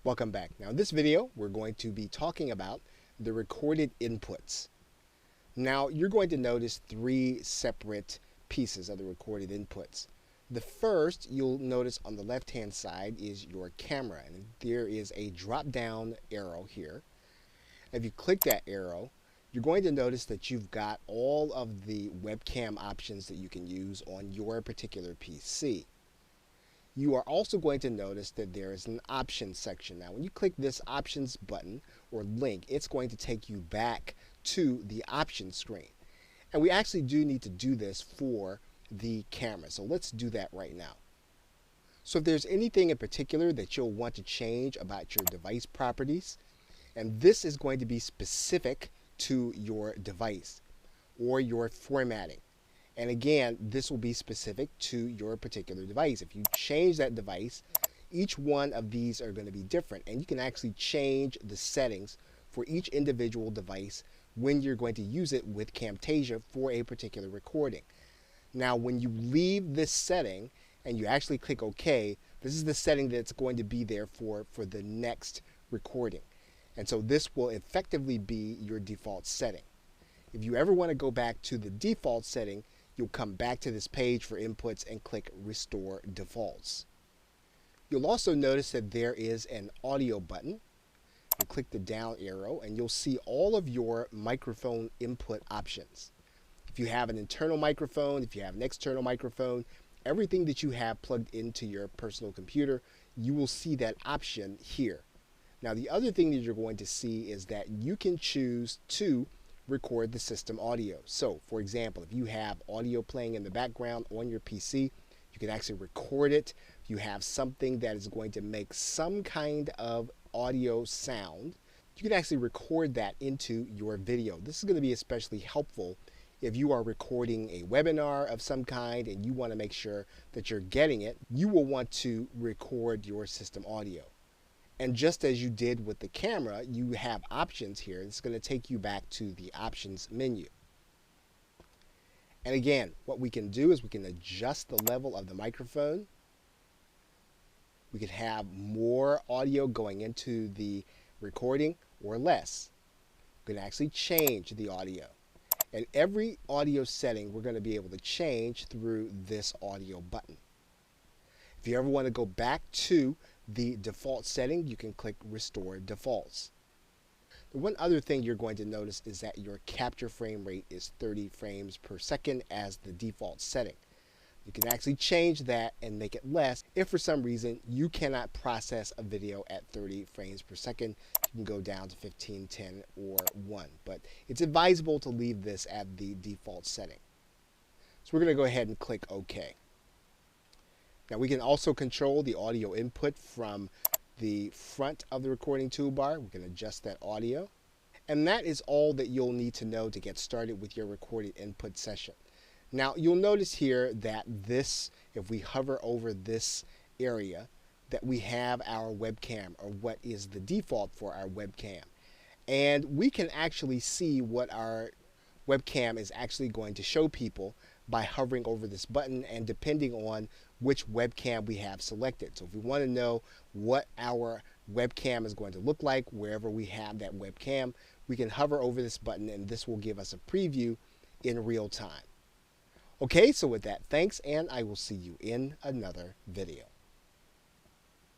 Welcome back. Now in this video, we're going to be talking about the recorded inputs. Now you're going to notice three separate pieces of the recorded inputs. The first you'll notice on the left hand side is your camera, and there is a drop down arrow here. If you click that arrow, you're going to notice that you've got all of the webcam options that you can use on your particular PC. You are also going to notice that there is an options section. Now when you click this options button or link, it's going to take you back to the options screen. And we actually do need to do this for the camera. So let's do that right now. So if there's anything in particular that you'll want to change about your device properties, and this is going to be specific to your device or your formatting. And again, this will be specific to your particular device. If you change that device, each one of these are going to be different. And you can actually change the settings for each individual device when you're going to use it with Camtasia for a particular recording. Now, when you leave this setting and you actually click OK, this is the setting that's going to be there for the next recording. And so this will effectively be your default setting. If you ever want to go back to the default setting, you'll come back to this page for inputs and click Restore Defaults. You'll also notice that there is an audio button. You click the down arrow and you'll see all of your microphone input options. If you have an internal microphone, if you have an external microphone, everything that you have plugged into your personal computer, you will see that option here. Now the other thing that you're going to see is that you can choose to record the system audio. So for example, if you have audio playing in the background on your PC, you can actually record it. If you have something that is going to make some kind of audio sound, you can actually record that into your video. This is going to be especially helpful if you are recording a webinar of some kind and you want to make sure that you're getting it. You will want to record your system audio. And just as you did with the camera, you have options here. It's going to take you back to the options menu. And again, what we can do is we can adjust the level of the microphone. We could have more audio going into the recording or less. We can actually change the audio. And every audio setting we're going to be able to change through this audio button. If you ever want to go back to the default setting, you can click Restore Defaults. The one other thing you're going to notice is that your capture frame rate is 30 frames per second as the default setting. You can actually change that and make it less if for some reason you cannot process a video at 30 frames per second. You can go down to 15, 10, or 1. But it's advisable to leave this at the default setting. So we're going to go ahead and click OK. Now we can also control the audio input from the front of the recording toolbar. We can adjust that audio. And that is all that you'll need to know to get started with your recorded input session. Now you'll notice here that this, if we hover over this area, that we have our webcam, or what is the default for our webcam. And we can actually see what our webcam is actually going to show people by hovering over this button and depending on which webcam we have selected. So if we want to know what our webcam is going to look like wherever we have that webcam, we can hover over this button and this will give us a preview in real time. Okay, so with that, thanks, and I will see you in another video.